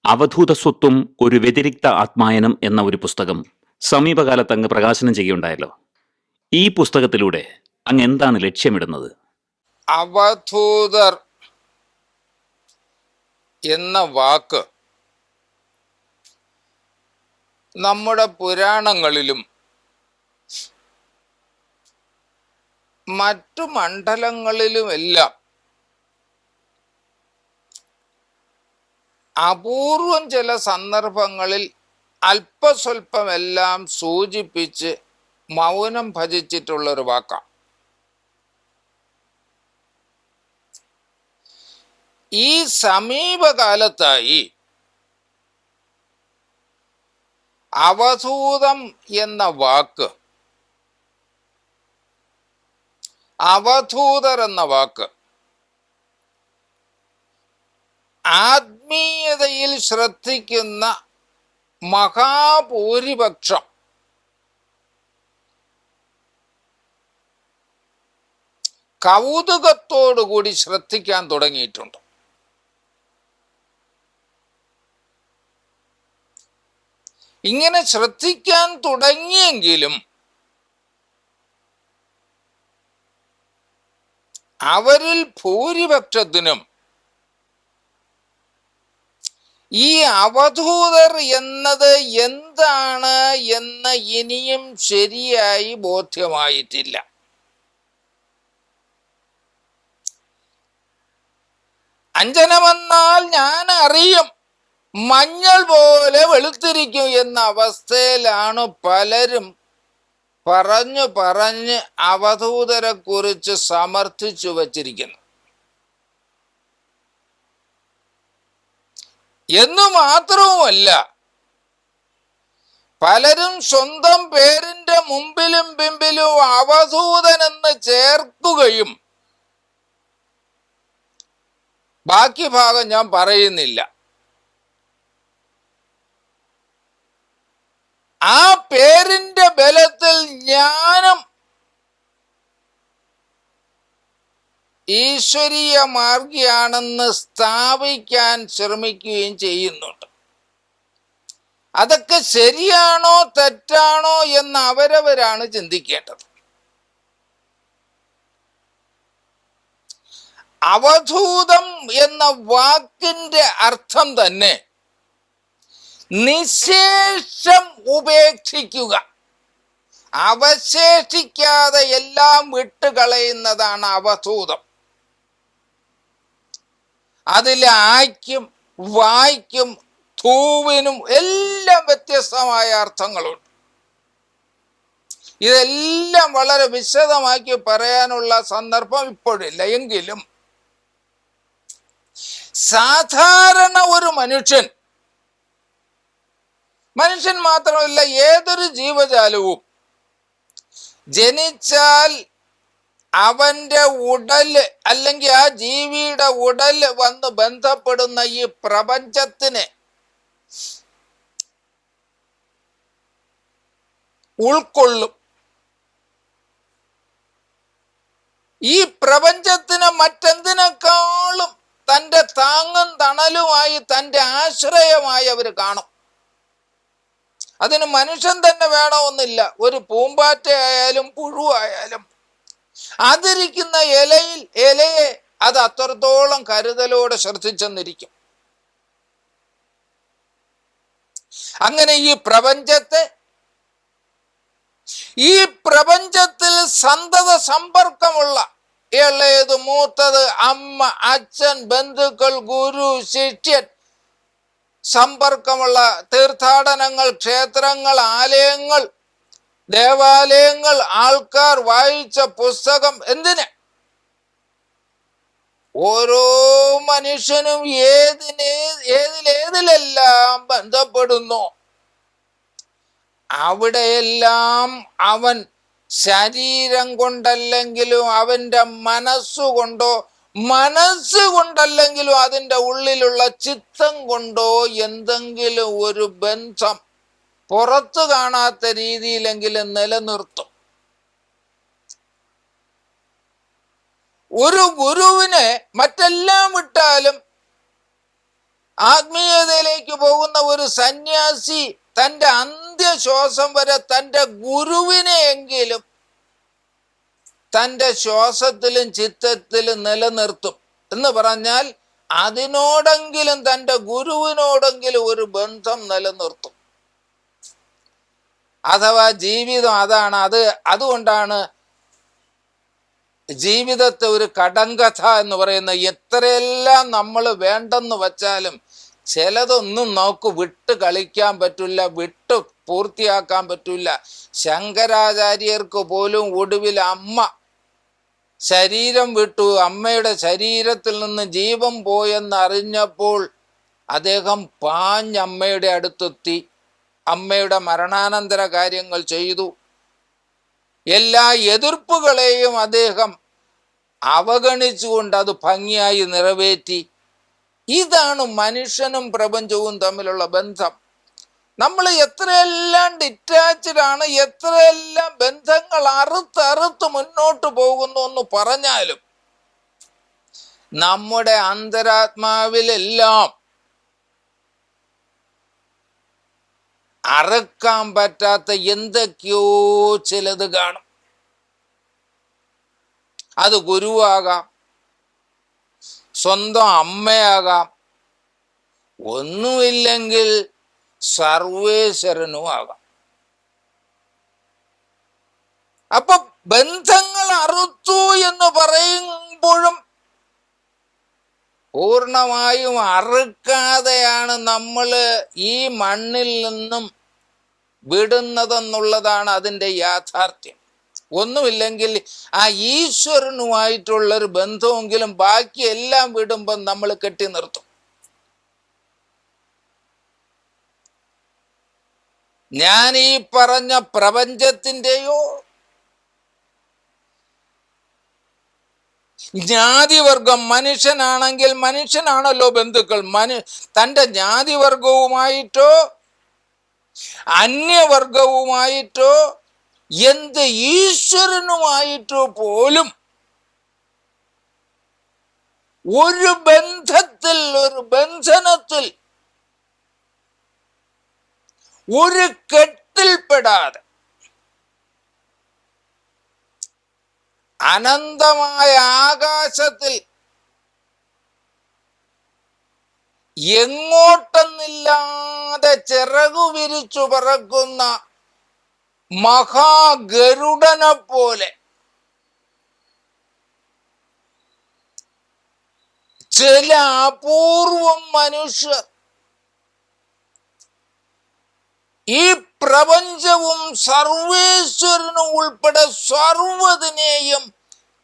അവധൂതസ്വത്വം ഒരു വ്യതിരിക്ത ആത്മായനം എന്ന ഒരു പുസ്തകം സമീപകാലത്ത് അങ്ങ് പ്രകാശനം ചെയ്യുകയുണ്ടായല്ലോ. ഈ പുസ്തകത്തിലൂടെ അങ്ങ് എന്താണ് ലക്ഷ്യമിടുന്നത്? അവധൂതർ എന്ന വാക്ക് നമ്മുടെ പുരാണങ്ങളിലും മറ്റു മണ്ഡലങ്ങളിലുമെല്ലാം അപൂർവം ചില സന്ദർഭങ്ങളിൽ അല്പസ്വല്പമെല്ലാം സൂചിപ്പിച്ച് മൗനം ഭജിച്ചിട്ടുള്ളൊരു വാക്കാണ്. ഈ സമീപകാലത്തായി അവധൂതം എന്ന വാക്ക്, അവധൂതർ എന്ന വാക്ക് ആത്മീയതയിൽ ശ്രദ്ധിക്കുന്ന മഹാഭൂരിപക്ഷം കൗതുകത്തോടുകൂടി ശ്രദ്ധിക്കാൻ തുടങ്ങിയിട്ടുണ്ട്. ഇങ്ങനെ ശ്രദ്ധിക്കാൻ തുടങ്ങിയെങ്കിലും അവരിൽ ഭൂരിപക്ഷത്തിനും ഈ അവധൂതർ എന്നത് എന്താണ് എന്ന് ഇനിയും ശരിയായി ബോധ്യമായിട്ടില്ല. അഞ്ജനമെന്നാൽ ഞാൻ അറിയും, മഞ്ഞൾ പോലെ വെളുത്തിരിക്കും എന്ന അവസ്ഥയിലാണ് പലരും പറഞ്ഞ് അവധൂതരെ കുറിച്ച് സമർത്ഥിച്ചു വച്ചിരിക്കുന്നത്. എന്നു മാത്രവുമല്ല, പലരും സ്വന്തം പേരിന്റെ മുമ്പിലും പിമ്പിലും അവധൂതൻ എന്ന് ചേർക്കുകയും, ബാക്കി ഭാഗം ഞാൻ പറയുന്നില്ല, ആ പേരിന്റെ ബലത്തിൽ ജ്ഞാനം ഈശ്വരീയ മാർഗിയാണെന്ന് സ്ഥാപിക്കാൻ ശ്രമിക്കുകയും ചെയ്യുന്നുണ്ട്. അതൊക്കെ ശരിയാണോ തെറ്റാണോ എന്ന് അവരവരാണ് ചിന്തിക്കേണ്ടത്. അവധൂതം എന്ന വാക്കിന്റെ അർത്ഥം തന്നെ നിശേഷം ഉപേക്ഷിക്കുക, അവശേഷിക്കാതെ എല്ലാം വിട്ടുകളയുന്നതാണ് അവധൂതം. അതിൽ ആയ്ക്കും വായ്ക്കും ധൂവിനും എല്ലാം വ്യത്യസ്തമായ അർത്ഥങ്ങളുണ്ട്. ഇതെല്ലാം വളരെ വിശദമാക്കി പറയാനുള്ള സന്ദർഭം ഇപ്പോഴില്ല. എങ്കിലും സാധാരണ ഒരു മനുഷ്യൻ മാത്രമല്ല, ഏതൊരു ജീവജാലവും ജനിച്ചാൽ അവന്റെ ഉടല് അല്ലെങ്കിൽ ആ ജീവിയുടെ ഉടല് വന്ന് ബന്ധപ്പെടുന്ന ഈ പ്രപഞ്ചത്തിനെ ഉൾക്കൊള്ളും. ഈ പ്രപഞ്ചത്തിനെ മറ്റെന്തിനേക്കാളും തൻ്റെ താങ്ങും തണലുമായി, തൻ്റെ ആശ്രയമായി അവർ കാണും. അതിന് മനുഷ്യൻ തന്നെ വേണമെന്നില്ല. ഒരു പൂമ്പാറ്റയായാലും പുഴുവായാലും അതിരിക്കുന്ന ഇലയെ അത് അത്രത്തോളം കരുതലോടെ ശ്രദ്ധിച്ചെന്നിരിക്കും. അങ്ങനെ ഈ പ്രപഞ്ചത്തിൽ സന്തത സമ്പർക്കമുള്ള ഇളയത് മൂത്തത് അമ്മ, അച്ഛൻ, ബന്ധുക്കൾ, ഗുരു, ശിഷ്യൻ, സമ്പർക്കമുള്ള തീർത്ഥാടനങ്ങൾ, ക്ഷേത്രങ്ങൾ, ആലയങ്ങൾ, ദേവാലയങ്ങൾ, ആൾക്കാർ, വായിച്ച പുസ്തകം, ഓരോ മനുഷ്യനും ഏതിലെല്ലാം ബന്ധപ്പെടുന്നു അവിടെയെല്ലാം അവൻ ശരീരം കൊണ്ടല്ലെങ്കിലും അവൻ്റെ മനസ്സുകൊണ്ടല്ലെങ്കിലും അതിൻ്റെ ഉള്ളിലുള്ള ചിത്തം കൊണ്ടോ എന്തെങ്കിലും ഒരു ബന്ധം പുറത്തു കാണാത്ത രീതിയിലെങ്കിലും നിലനിർത്തും. ഒരു ഗുരുവിനെ മറ്റെല്ലാം വിട്ടാലും ആത്മീയതയിലേക്ക് പോകുന്ന ഒരു സന്യാസി തൻ്റെ അന്ത്യശ്വാസം വരെ തൻ്റെ ഗുരുവിനെയെങ്കിലും തൻ്റെ ശ്വാസത്തിലും ചിത്തത്തിലും നിലനിർത്തും. എന്ന് പറഞ്ഞാൽ അതിനോടെങ്കിലും, തൻ്റെ ഗുരുവിനോടെങ്കിലും ഒരു ബന്ധം നിലനിർത്തും. അഥവാ ജീവിതം അതാണ്. അതുകൊണ്ടാണ് ജീവിതത്തെ ഒരു കടങ്കഥ എന്ന് പറയുന്നത്. എത്രയെല്ലാം നമ്മൾ വേണ്ടെന്ന് വച്ചാലും ചിലതൊന്നും നമുക്ക് വിട്ട് കളിക്കാൻ പറ്റില്ല, വിട്ട് പൂർത്തിയാക്കാൻ പറ്റില്ല. ശങ്കരാചാര്യർക്ക് പോലും ഒടുവിൽ അമ്മ ശരീരം വിട്ടു, അമ്മയുടെ ശരീരത്തിൽ നിന്ന് ജീവൻ പോയെന്നറിഞ്ഞപ്പോൾ അദ്ദേഹം പാഞ്ഞമ്മയുടെ അടുത്തെത്തി, അമ്മയുടെ മരണാനന്തര കാര്യങ്ങൾ ചെയ്തു. എല്ലാ എതിർപ്പുകളെയും അദ്ദേഹം അവഗണിച്ചുകൊണ്ട് അത് ഭംഗിയായി നിറവേറ്റി. ഇതാണ് മനുഷ്യനും പ്രപഞ്ചവും തമ്മിലുള്ള ബന്ധം. നമ്മൾ എത്രയെല്ലാം ഡിറ്റാച്ച്ഡ് ആണ്, എത്രയെല്ലാം ബന്ധങ്ങൾ അറുത്തറുത്ത് മുന്നോട്ട് പോകുന്നു എന്ന് പറഞ്ഞാലും നമ്മുടെ അന്തരാത്മാവിലെല്ലാം അറുക്കാൻ പറ്റാത്ത എന്തൊക്കെയോ ചിലത് കാണും. അത് ഗുരുവാകാം, സ്വന്തം അമ്മയാകാം, ഒന്നുമില്ലെങ്കിൽ സർവേശ്വരനും ആകാം. അപ്പൊ ബന്ധങ്ങൾ അറുത്തു എന്ന് പറയുമ്പോഴും പൂർണ്ണമായും അറുക്കാതെയാണ് നമ്മൾ ഈ മണ്ണിൽ നിന്നും വിടുന്നതെന്നുള്ളതാണ് അതിൻ്റെ യാഥാർത്ഥ്യം. ഒന്നുമില്ലെങ്കിൽ ആ ഈശ്വരനുമായിട്ടുള്ളൊരു ബന്ധമെങ്കിലും ബാക്കി എല്ലാം വിടുമ്പം നമ്മൾ കെട്ടി നിർത്തും. ഞാൻ ഈ പറഞ്ഞ പ്രപഞ്ചത്തിൻ്റെയോ ജ്ഞാതിവർഗം, മനുഷ്യനാണെങ്കിൽ മനുഷ്യനാണല്ലോ ബന്ധുക്കൾ, തൻ്റെ ജ്ഞാതിവർഗവുമായിട്ടോ അന്യവർഗവുമായിട്ടോ എന്ത് ഈശ്വരനുമായിട്ടോ പോലും ഒരു ബന്ധത്തിൽ, ഒരു ബന്ധനത്തിൽ, ഒരു കെട്ടിൽപ്പെടാതെ അനന്തമായ ആകാശത്തിൽ എങ്ങോട്ടെന്നില്ലാതെ ചിറകു വിരിച്ചു പറക്കുന്ന മഹാഗരുഡനെ പോലെ ചില അപൂർവം മനുഷ്യർ ഈ പ്രപഞ്ചവും സർവേശ്വരനും ഉൾപ്പെടെ സർവ്വതിനെയും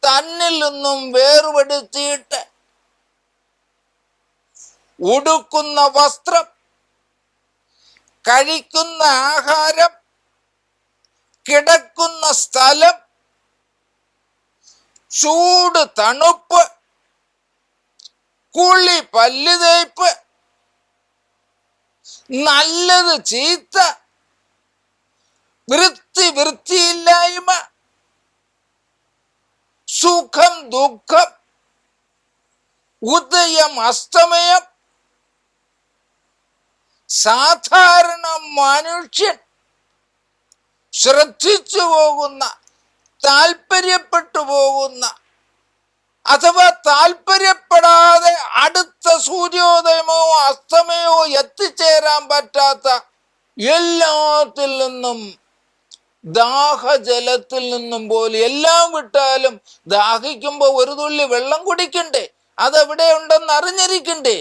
തന്നിൽ നിന്നും വേർപെടുത്തിയിട്ട് ഉടുക്കുന്ന വസ്ത്രം, കഴിക്കുന്ന ആഹാരം, കിടക്കുന്ന സ്ഥലം, ചൂട് തണുപ്പ്, കുളി പല്ലുതേയ്പ്, നല്ലത് ചീത്ത, വൃത്തിയില്ലായ്മ, സുഖം ദുഃഖം, ഉദയം അസ്തമയം, സാധാരണ മനുഷ്യൻ ശ്രദ്ധിച്ചു പോകുന്ന, താല്പര്യപ്പെട്ടു പോകുന്ന, അഥവാ താല്പര്യപ്പെടാതെ അടുത്ത സൂര്യോദയമോ അസ്തമയോ എത്തിച്ചേരാൻ പറ്റാത്ത എല്ലാത്തിൽ നിന്നും, ദാഹജലത്തിൽ നിന്നും പോലും എല്ലാം വിട്ടാലും ദാഹിക്കുമ്പോൾ ഒരു തുള്ളി വെള്ളം കുടിക്കണ്ടേ? അതെവിടെ ഉണ്ടെന്ന് അറിഞ്ഞിരിക്കണ്ടേ?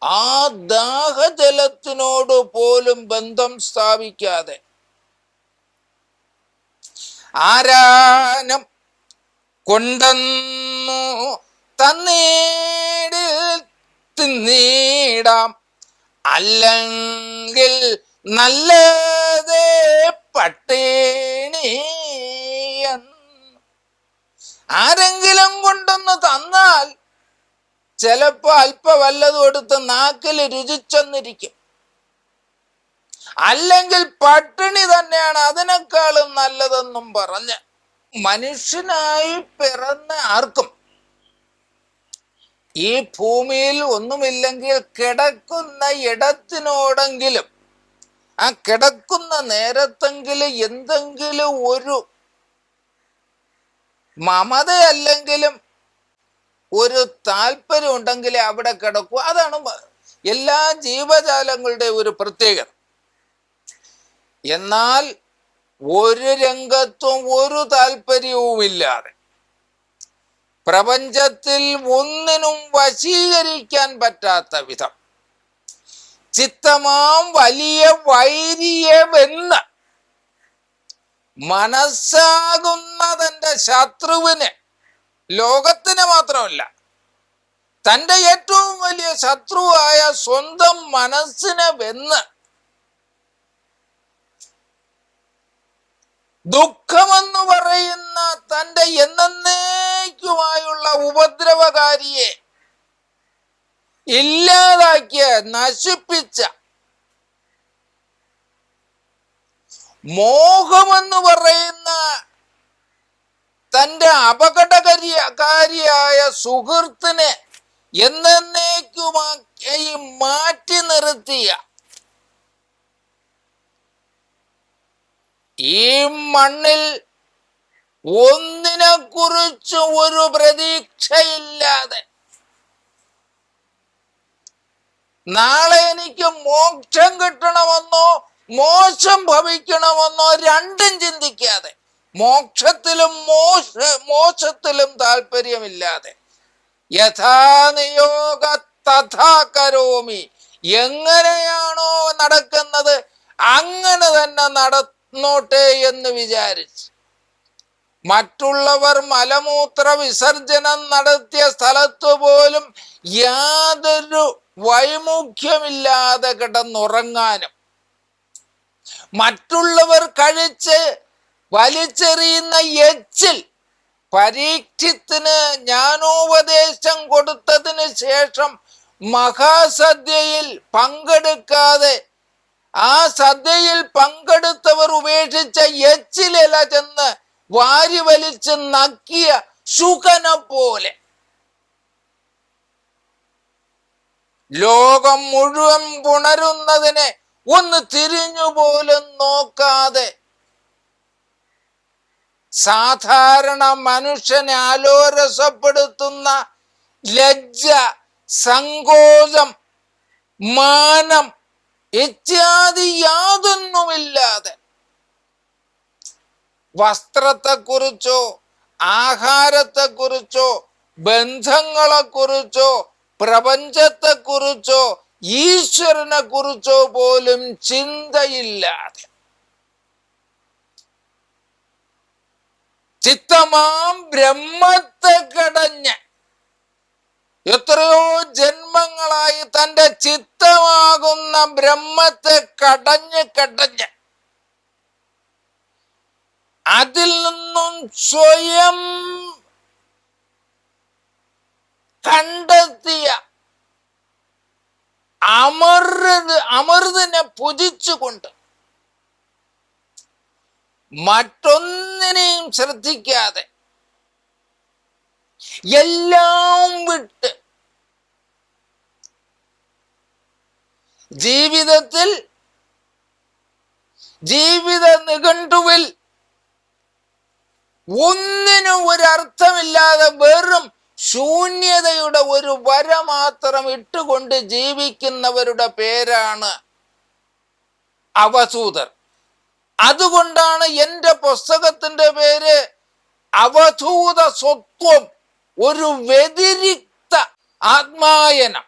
ആ ദാഹജലത്തിനോട് പോലും ബന്ധം സ്ഥാപിക്കാതെ ആരാനം കൊണ്ടെന്നു തന്നീടിൽ തിന്നീടാം, അല്ലെങ്കിൽ നല്ലതേ പട്ടിണി. ആരെങ്കിലും കൊണ്ടൊന്ന് തന്നാൽ ചിലപ്പോ അല്പ വല്ലതും എടുത്ത് നാക്കിൽ രുചിച്ചെന്നിരിക്കും, അല്ലെങ്കിൽ പട്ടിണി തന്നെയാണ് അതിനേക്കാളും നല്ലതെന്നും പറഞ്ഞ് മനുഷ്യനായി പിറന്ന ആർക്കും ഈ ഭൂമിയിൽ ഒന്നുമില്ലെങ്കിൽ കിടക്കുന്ന ഇടത്തിനോടെങ്കിലും ആ കിടക്കുന്ന നേരത്തെങ്കിലും എന്തെങ്കിലും ഒരു മമതയല്ലെങ്കിലും ഒരു താല്പര്യം ഉണ്ടെങ്കിൽ അവിടെ കിടക്കൂ. അതാണ് എല്ലാ ജീവജാലങ്ങളുടെ ഒരു പ്രത്യേകത. എന്നാൽ ഒരു രംഗത്തും ഒരു താല്പര്യവുമില്ലാതെ പ്രപഞ്ചത്തിൽ ഒന്നിനും വശീകരിക്കാൻ പറ്റാത്ത വിധം ചിത്തമാം വലിയ വൈരിയെ വെന്ന് മനസ്സാകുന്ന തന്റെ ശത്രുവിന്, ലോകത്തിന് മാത്രമല്ല തന്റെ ഏറ്റവും വലിയ ശത്രുവായ സ്വന്തം മനസ്സിനെ വെന്ന് ദുഃഖമെന്ന് പറയുന്ന തന്റെ എന്നേക്കുമായുള്ള ഉപദ്രവകാരിയെ ഇല്ലാതാക്കിയ, നശിപ്പിച്ച, മോഹമെന്ന് പറയുന്ന തന്റെ അപകടകാരിയായ സുഹൃത്തിനെ എന്നേക്കുമായി മാറ്റി നിർത്തിയ ഈ മണ്ണിൽ ഒന്നിനെ കുറിച്ച് ഒരു പ്രതീക്ഷയില്ലാതെ നാളെ എനിക്ക് മോക്ഷം കിട്ടണമെന്നോ മോശം ഭവിക്കണമെന്നോ രണ്ടും ചിന്തിക്കാതെ, മോക്ഷത്തിലും മോശത്തിലും താല്പര്യമില്ലാതെ, യഥാ നിയോഗ തഥാ കരോമി, എങ്ങനെയാണോ നടക്കുന്നത് അങ്ങനെ തന്നെ നടന്നോട്ടെ എന്ന് വിചാരിച്ച് മറ്റുള്ളവർ മലമൂത്ര വിസർജനം നടത്തിയ സ്ഥലത്ത് പോലും യാതൊരു വൈമുഖ്യമില്ലാതെ കിടന്നുറങ്ങാനും, മറ്റുള്ളവർ കഴിച്ച് വലിച്ചെറിയുന്ന എച്ചിൽ പരീക്ഷത്തിന് ജ്ഞാനോപദേശം കൊടുത്തതിന് ശേഷം മഹാസദ്യയിൽ പങ്കെടുക്കാതെ ആ സദ്യയിൽ പങ്കെടുത്തവർ ഉപേക്ഷിച്ച എച്ചിലില ചെന്ന് വാരി വലിച്ച് നക്കിയ ശുകനെ പോലെ ലോകം മുഴുവൻ പുണരുന്നതിനെ ഒന്ന് തിരിഞ്ഞുപോലും നോക്കാതെ സാധാരണ മനുഷ്യനെ ആലോരസപ്പെടുത്തുന്ന ലജ്ജ, സങ്കോചം, മാനം ഇത്യാദി യാതൊന്നുമില്ലാതെ വസ്ത്രത്തെക്കുറിച്ചോ ആഹാരത്തെക്കുറിച്ചോ ബന്ധങ്ങളെക്കുറിച്ചോ പ്രപഞ്ചത്തെക്കുറിച്ചോ ഈശ്വരനെ കുറിച്ചോ പോലും ചിന്തയില്ലാതെ ചിത്തമാം ബ്രഹ്മത്തെ കടഞ്ഞ് എത്രയോ ജന്മങ്ങളായി തന്റെ ചിത്തമാകുന്ന ബ്രഹ്മത്തെ കടഞ്ഞ് അതിൽ നിന്നും സ്വയം കണ്ടെത്തിയ അമൃതിനെ ഭുജിച്ചുകൊണ്ട് മറ്റൊന്നിനെയും ശ്രദ്ധിക്കാതെ എല്ലാം വിട്ട് ജീവിതത്തിൽ, ജീവിത നിഘണ്ടുവിൽ ഒന്നിനും ഒരർത്ഥമില്ലാതെ വെറും ശൂന്യതയുടെ ഒരു വര മാത്രം ഇട്ടുകൊണ്ട് ജീവിക്കുന്നവരുടെ പേരാണ് അവധൂതർ. അതുകൊണ്ടാണ് എൻ്റെ പുസ്തകത്തിന്റെ പേര് അവധൂത സ്വത്വം, ഒരു വ്യതിരിക്ത ആത്മായനം.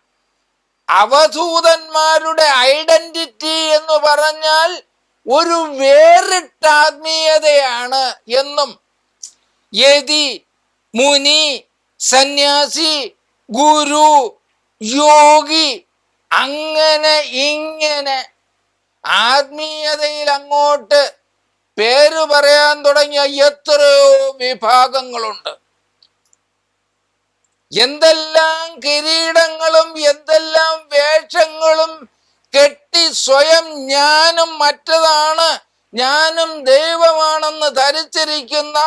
അവധൂതന്മാരുടെ ഐഡന്റിറ്റി എന്ന് പറഞ്ഞാൽ ഒരു വേറിട്ട ആത്മീയതയാണ് എന്നും യതി, മുനി, സന്യാസി, ഗുരു, യോഗി, അങ്ങനെ ഇങ്ങനെ ആത്മീയതയിൽ അങ്ങോട്ട് പേര് പറയാൻ തുടങ്ങിയ എത്രയോ വിഭാഗങ്ങളുണ്ട്. എന്തെല്ലാം കിരീടങ്ങളും എന്തെല്ലാം വേഷങ്ങളും കെട്ടി സ്വയം ഞാനും മറ്റതാണ്, ഞാനും ദൈവമാണെന്ന് ധരിച്ചിരിക്കുന്ന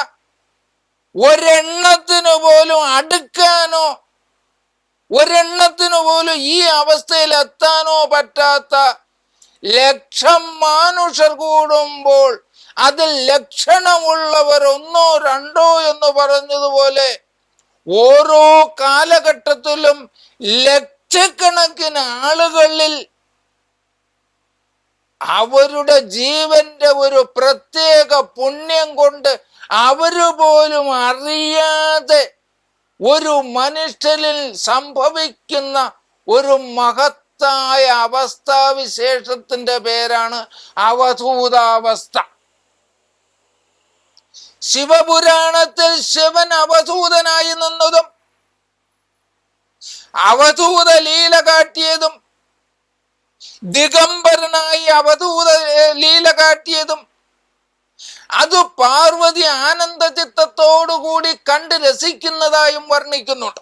ഒരെണ്ണത്തിനു പോലും അടുക്കാനോ ഒരെണ്ണത്തിനു പോലും ഈ അവസ്ഥയിൽ എത്താനോ പറ്റാത്ത ലക്ഷം മനുഷ്യർ കൂടുമ്പോൾ അതിൽ ലക്ഷണമുള്ളവർ ഒന്നോ രണ്ടോ എന്ന് പറഞ്ഞതുപോലെ ഓരോ കാലഘട്ടത്തിലും ലക്ഷക്കണക്കിന് ആളുകളിൽ അവരുടെ ജീവന്റെ ഒരു പ്രത്യേക പുണ്യം കൊണ്ട് അവര് പോലും അറിയാതെ ഒരു മനുഷ്യനിൽ സംഭവിക്കുന്ന ഒരു മഹത്തായ അവസ്ഥാവിശേഷത്തിന്റെ പേരാണ് അവധൂതാവസ്ഥ. ശിവപുരാണത്തിൽ ശിവൻ അവധൂതനായി നിന്നതും അവധൂത ലീല കാട്ടിയതും ദിഗംബരനായി അവധൂത ലീല കാട്ടിയതും അത് പാർവതി ആനന്ദ ചിത്തത്തോടുകൂടി കണ്ട് രസിക്കുന്നതായും വർണ്ണിക്കുന്നുണ്ട്.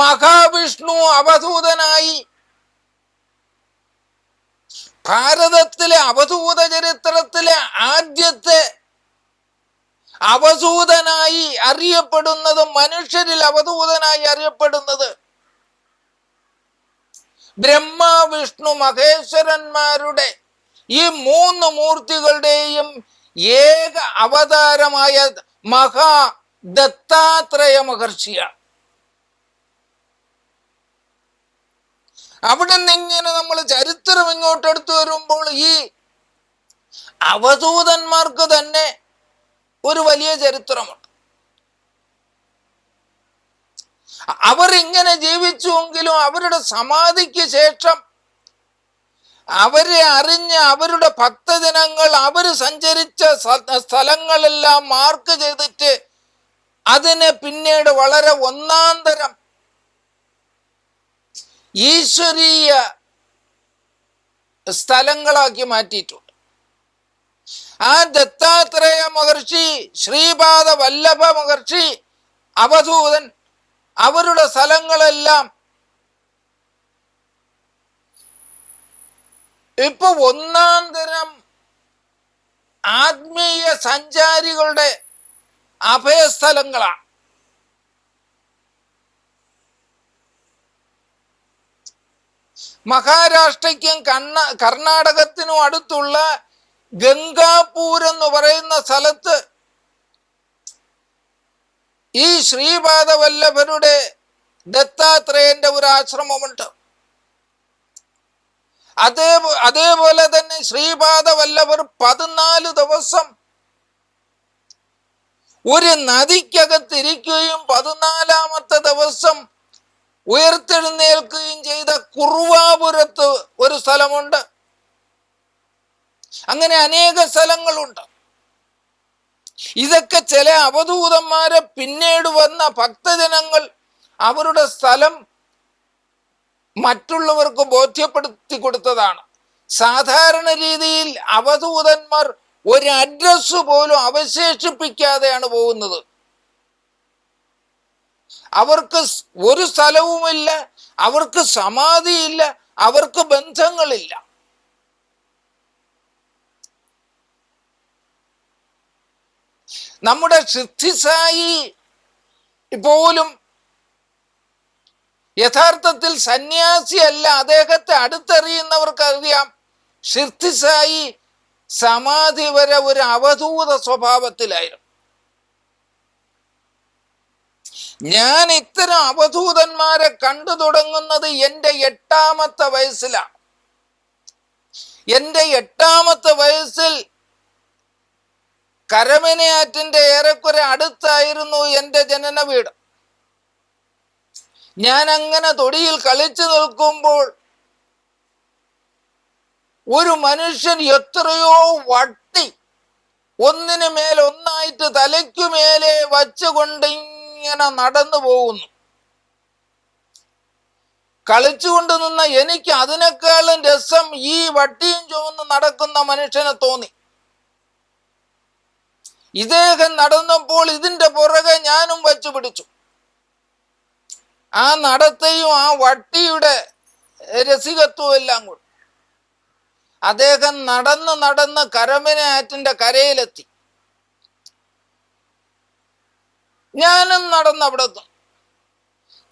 മഹാവിഷ്ണു അവധൂതനായി ഭാരതത്തിലെ അവധൂത ചരിത്രത്തിലെ ആദ്യത്തെ അവധൂതനായി അറിയപ്പെടുന്നത്, മനുഷ്യരിൽ അവധൂതനായി അറിയപ്പെടുന്നത് ബ്രഹ്മ വിഷ്ണു മഹേശ്വരന്മാരുടെ ഈ മൂന്ന് മൂർത്തികളുടെയും ഏക അവതാരമായ മഹാ ദത്താത്രേയ മഹർഷിയാണ്. അവിടെ നിന്ന് ഇങ്ങനെ നമ്മൾ ചരിത്രം ഇങ്ങോട്ടെടുത്തു വരുമ്പോൾ ഈ അവധൂതന്മാർക്ക് തന്നെ ഒരു വലിയ ചരിത്രമുണ്ട്. അവർ ഇങ്ങനെ ജീവിച്ചുവെങ്കിലും അവരുടെ സമാധിക്ക് ശേഷം അവരെ അറിഞ്ഞ് അവരുടെ ഭക്തജനങ്ങൾ അവർ സഞ്ചരിച്ച സ്ഥലങ്ങളെല്ലാം മാർക്ക് ചെയ്തിട്ട് അതിനെ പിന്നീട് വളരെ ഒന്നാന്തരം ഈശ്വരീയ സ്ഥലങ്ങളാക്കി മാറ്റിയിട്ടുണ്ട്. ആ ദത്താത്രേയ മഹർഷി, ശ്രീപാദ വല്ലഭ മഹർഷി, അവധൂതൻ, അവരുടെ സ്ഥലങ്ങളെല്ലാം ഇപ്പൊ ഒന്നാന്തരം ആത്മീയ സഞ്ചാരികളുടെ അഭയസ്ഥലങ്ങളാണ്. മഹാരാഷ്ട്രയ്ക്കും കർണാടകത്തിനും അടുത്തുള്ള ഗംഗാപൂർ എന്ന് പറയുന്ന സ്ഥലത്ത് ഈ ശ്രീപാദവല്ലഭരുടെ ദത്താത്രേയന്റെ ഒരു ആശ്രമമുണ്ട്. അതേപോലെ തന്നെ ശ്രീപാദവല്ലഭർ 14 ദിവസം ഒരു നദിക്കകത്തിരിക്കുകയും 14ാമത്തെ ദിവസം ഉയർത്തെഴുന്നേൽക്കുകയും ചെയ്ത കുറുവാപുരത്ത് ഒരു സ്ഥലമുണ്ട്. അങ്ങനെ അനേക സ്ഥലങ്ങളുണ്ട്. ഇതൊക്കെ ചില അവധൂതന്മാരെ പിന്നീട് വന്ന ഭക്തജനങ്ങൾ അവരുടെ സ്ഥലം മറ്റുള്ളവർക്ക് ബോധ്യപ്പെടുത്തി കൊടുത്തതാണ്. സാധാരണ രീതിയിൽ അവധൂതന്മാർ ഒരു അഡ്രസ് പോലും അവശേഷിപ്പിക്കാതെയാണ് പോകുന്നത്. അവർക്ക് ഒരു സ്ഥലവുമില്ല, അവർക്ക് സമാധിയില്ല, അവർക്ക് ബന്ധങ്ങളില്ല. നമ്മുടെ സിദ്ധിസായി പോലും യഥാർത്ഥത്തിൽ സന്യാസിയല്ല. അദ്ദേഹത്തെ അടുത്തറിയുന്നവർക്കറിയാം സിദ്ധിസായി സമാധി വരെ ഒരു അവധൂത സ്വഭാവത്തിലായിരുന്നു. ഞാൻ ഇത്തരം അവധൂതന്മാരെ കണ്ടു തുടങ്ങുന്നത് എൻ്റെ 8ാമത്തെ വയസ്സിലാണ്. എൻ്റെ 8ാമത്തെ വയസ്സിൽ കരമനയാറ്റിന്റെ ഏറെക്കുറെ അടുത്തായിരുന്നു എൻ്റെ ജനന വീട്. ഞാൻ അങ്ങനെ തൊടിയിൽ കളിച്ചു നിൽക്കുമ്പോൾ ഒരു മനുഷ്യൻ എത്രയോ വട്ടി ഒന്നിനു മേൽ ഒന്നായിട്ട് തലയ്ക്കുമേലെ വച്ചുകൊണ്ട് ഇങ്ങനെ നടന്നു പോകുന്നു. കളിച്ചുകൊണ്ട് നിന്ന എനിക്ക് അതിനേക്കാളും രസം ഈ വട്ടിയും ചുമന്ന് നടക്കുന്ന മനുഷ്യനെ തോന്നി. ഇദ്ദേഹം നടന്നപ്പോൾ ഇതിന്റെ പുറകെ ഞാനും വച്ചു പിടിച്ചു. ആ നടത്തയും ആ വട്ടിയുടെ രസികത്വവും എല്ലാം കൂടി അദ്ദേഹം നടന്ന് കരമനയാറ്റിന്റെ കരയിലെത്തി. ഞാനും നടന്നവിടെത്തും.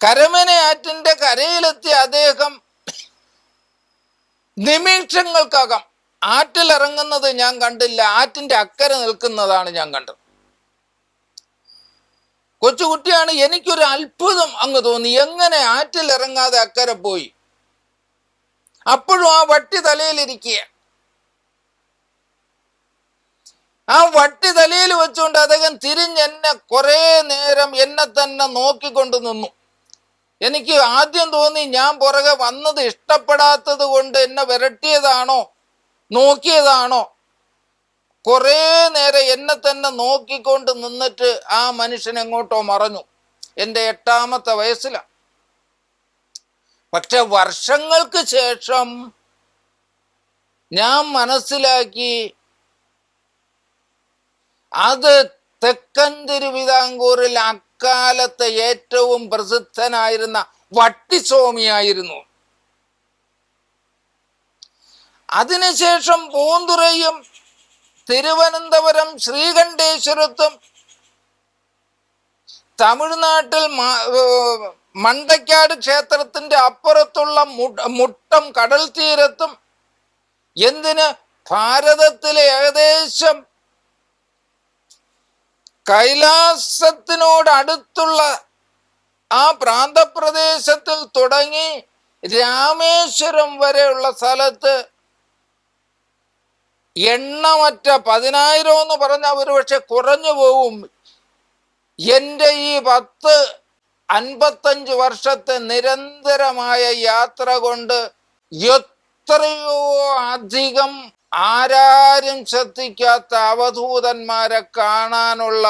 കരമന ആറ്റിന്റെ കരയിലെത്തിയ അദ്ദേഹം നിമിഷങ്ങൾക്കകം ആറ്റിലിറങ്ങുന്നത് ഞാൻ കണ്ടില്ല, ആറ്റിന്റെ അക്കരെ നിൽക്കുന്നതാണ് ഞാൻ കണ്ടത്. കൊച്ചുകുട്ടിയാണ്. എനിക്കൊരു അത്ഭുതം അങ്ങ് തോന്നി, എങ്ങനെ ആറ്റിലിറങ്ങാതെ അക്കരെ പോയി? അപ്പോഴും ആ വട്ടി തലയിലിരിക്കുക. ആ വട്ടി തലയിൽ വെച്ചുകൊണ്ട് അദ്ദേഹം തിരിഞ്ഞെന്നെ കുറെ നേരം എന്നെ തന്നെ നോക്കിക്കൊണ്ട് നിന്നു. എനിക്ക് ആദ്യം തോന്നി ഞാൻ പുറകെ വന്നത് ഇഷ്ടപ്പെടാത്തത് കൊണ്ട് എന്നെ വിരട്ടിയതാണോ, നോക്കിയതാണോ. കുറെ നേരം എന്നെ തന്നെ നോക്കിക്കൊണ്ട് നിന്നിട്ട് ആ മനുഷ്യൻ എങ്ങോട്ടോ മറഞ്ഞു. എൻ്റെ 8ാമത്തെ വയസ്സിലാണ്. പക്ഷെ വർഷങ്ങൾക്ക് ശേഷം ഞാൻ മനസ്സിലാക്കി, അത് തെക്കൻ തിരുവിതാംകൂറിൽ അക്കാലത്തെ ഏറ്റവും പ്രസിദ്ധനായിരുന്ന വട്ടിസ്വാമിയായിരുന്നു. അതിനുശേഷം പൂന്തുറയും തിരുവനന്തപുരം ശ്രീകണ്ഠേശ്വരത്തും തമിഴ്നാട്ടിൽ മണ്ടക്കാട് ക്ഷേത്രത്തിന്റെ അപ്പുറത്തുള്ള മുട്ടം കടൽ തീരത്തും, എന്തിന് ഭാരതത്തിലെ ഏകദേശം കൈലാസത്തിനോട് അടുത്തുള്ള ആ പ്രാന്തപ്രദേശത്തിൽ തുടങ്ങി രാമേശ്വരം വരെയുള്ള സ്ഥലത്ത് എണ്ണമറ്റ 10,000 എന്ന് പറഞ്ഞാൽ ഒരു പക്ഷെ കുറഞ്ഞു പോകും. എൻ്റെ ഈ 55 വർഷത്തെ നിരന്തരമായ യാത്ര കൊണ്ട് എത്രയോ അധികം ആരാരും ശ്രദ്ധിക്കാത്ത അവധൂതന്മാരെ കാണാനുള്ള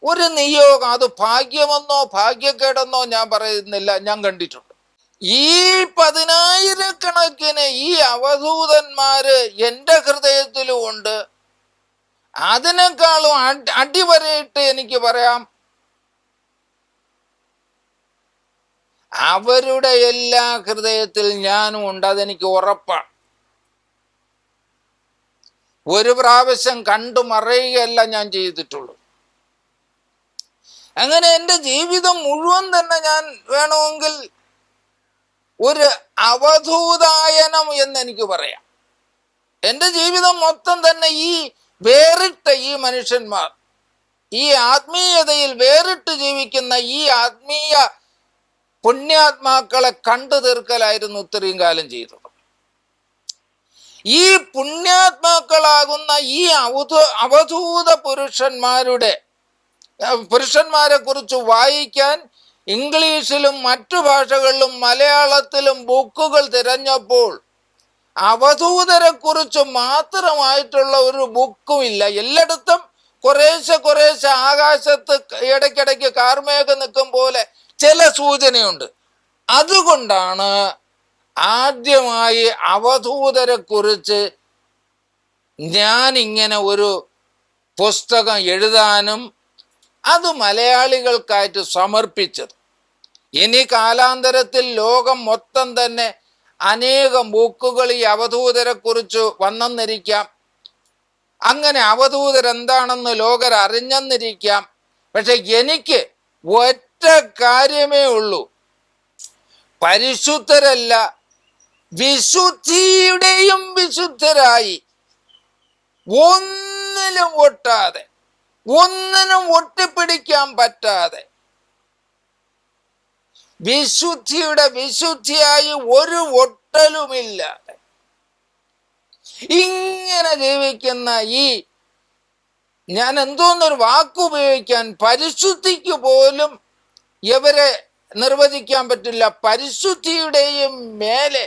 ഒരു നിയോഗം, അത് ഭാഗ്യമെന്നോ ഭാഗ്യക്കേടെന്നോ ഞാൻ പറയുന്നില്ല, ഞാൻ കണ്ടിട്ടുണ്ട്. ഈ 10,000-കണക്കിന് ഈ അവധൂതന്മാര് എൻ്റെ ഹൃദയത്തിലും ഉണ്ട്. അതിനേക്കാളും അടിവരയിട്ട് എനിക്ക് പറയാം, അവരുടെ എല്ലാ ഹൃദയത്തിൽ ഞാനും ഉണ്ട്, അതെനിക്ക് ഉറപ്പാണ്. ഒരു പ്രാവശ്യം കണ്ടു മറയുകയല്ല ഞാൻ ചെയ്തിട്ടുള്ളൂ. അങ്ങനെ എൻ്റെ ജീവിതം മുഴുവൻ തന്നെ ഞാൻ വേണമെങ്കിൽ ഒരു അവധൂതായനം എന്നെനിക്ക് പറയാം. എൻ്റെ ജീവിതം മൊത്തം തന്നെ ഈ വേറിട്ട ഈ മനുഷ്യന്മാർ, ഈ ആത്മീയതയിൽ വേറിട്ട് ജീവിക്കുന്ന ഈ ആത്മീയ പുണ്യാത്മാക്കളെ കണ്ടു തീർക്കലായിരുന്നു ഇത്രയും കാലം ചെയ്തത്. ഈ പുണ്യാത്മാക്കളാകുന്ന ഈ അവധൂത പുരുഷന്മാരെ കുറിച്ച് വായിക്കാൻ ഇംഗ്ലീഷിലും മറ്റു ഭാഷകളിലും മലയാളത്തിലും ബുക്കുകൾ തിരഞ്ഞപ്പോൾ അവധൂതരെ കുറിച്ച് മാത്രമായിട്ടുള്ള ഒരു ബുക്കുമില്ല. എല്ലായിടത്തും കുറേശ്ശെ ആകാശത്ത് ഇടയ്ക്കിടയ്ക്ക് കാർമേഘം നിൽക്കും പോലെ ചില സൂചനയുണ്ട്. അതുകൊണ്ടാണ് ആദ്യമായി അവധൂതരെ കുറിച്ച് ഞാൻ ഇങ്ങനെ ഒരു പുസ്തകം എഴുതാനും അത് മലയാളികൾക്കായിട്ട് സമർപ്പിച്ചത്. ഇനി കാലാന്തരത്തിൽ ലോകം മൊത്തം തന്നെ അനേകം ബുക്കുകൾ ഈ അവധൂതരെ കുറിച്ച് വന്നെന്നിരിക്കാം. അങ്ങനെ അവധൂതരെന്താണെന്ന് ലോകർ അറിഞ്ഞെന്നിരിക്കാം. പക്ഷെ എനിക്ക് ഒറ്റ കാര്യമേ ഉള്ളൂ, പരിശുദ്ധരല്ല, വിശുദ്ധിയുടെയും വിശുദ്ധരായി, ഒന്നിലും ഒട്ടാതെ, ഒന്നിനും ഒട്ടിപ്പിടിക്കാൻ പറ്റാതെ, വിശുദ്ധിയുടെ വിശുദ്ധിയായി ഒരു ഒട്ടലുമില്ലാതെ ഇങ്ങനെ ജീവിക്കുന്ന ഈ, ഞാൻ എന്തോന്നൊരു വാക്കുപയോഗിക്കാൻ, പരിശുദ്ധിക്ക് പോലും ഇവരെ നിർവചിക്കാൻ പറ്റില്ല. പരിശുദ്ധിയുടെയും മേലെ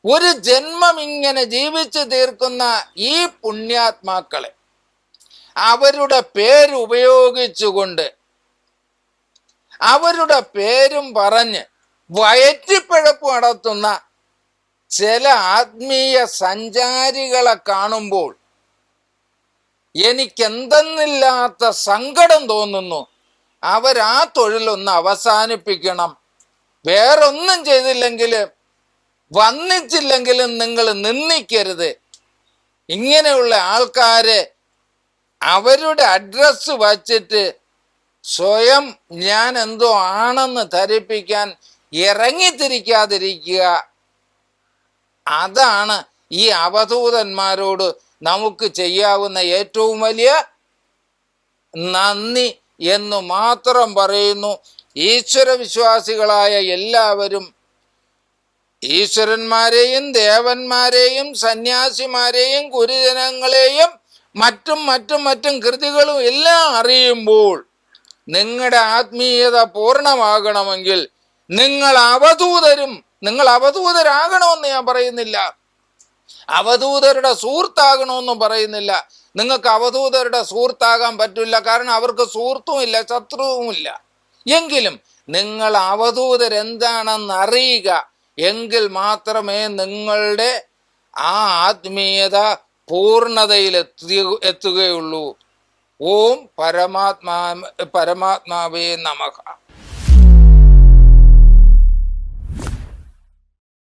ഒരു ജന്മം ഇങ്ങനെ ജീവിച്ചു തീർക്കുന്ന ഈ പുണ്യാത്മാക്കളെ അവരുടെ പേരുപയോഗിച്ചുകൊണ്ട്, അവരുടെ പേരും പറഞ്ഞ് വയറ്റിപ്പിഴപ്പ് നടത്തുന്ന ചില ആത്മീയ സഞ്ചാരികളെ കാണുമ്പോൾ എനിക്കെന്തെന്നില്ലാത്ത സങ്കടം തോന്നുന്നു. അവരാ തൊഴിലൊന്ന് അവസാനിപ്പിക്കണം. വേറൊന്നും ചെയ്തില്ലെങ്കിലും വന്നിച്ചില്ലെങ്കിലും നിങ്ങൾ നിന്ദിക്കരുത്. ഇങ്ങനെയുള്ള ആൾക്കാരെ അവരുടെ അഡ്രസ്സ് വച്ചിട്ട് സ്വയം ഞാൻ എന്തോ ആണെന്ന് ധരിപ്പിക്കാൻ ഇറങ്ങിത്തിരിക്കാതിരിക്കുക. അതാണ് ഈ അവധൂതന്മാരോട് നമുക്ക് ചെയ്യാവുന്ന ഏറ്റവും വലിയ നന്ദി എന്ന് മാത്രം പറയുന്നു. ഈശ്വര വിശ്വാസികളായ എല്ലാവരും ഈശ്വരന്മാരെയും ദേവന്മാരെയും സന്യാസിമാരെയും ഗുരുജനങ്ങളെയും മറ്റും കൃതികളും എല്ലാം അറിയുമ്പോൾ നിങ്ങളുടെ ആത്മീയത പൂർണ്ണമാകണമെങ്കിൽ നിങ്ങൾ അവധൂതരാകണമെന്ന് ഞാൻ പറയുന്നില്ല, അവധൂതരുടെ സുഹൃത്താകണമെന്നും പറയുന്നില്ല. നിങ്ങൾക്ക് അവധൂതരുടെ സുഹൃത്താകാൻ പറ്റില്ല, കാരണം അവർക്ക് സുഹൃത്തുമില്ല, ശത്രുവുമില്ല. എങ്കിലും നിങ്ങൾ അവധൂതരെന്താണെന്ന് അറിയുക. എങ്കിൽ മാത്രമേ നിങ്ങളുടെ ആ ആത്മീയത പൂർണ്ണതയിൽ എത്തുകയുള്ളൂ. ഓം പരമാത്മാവേ നമഃ.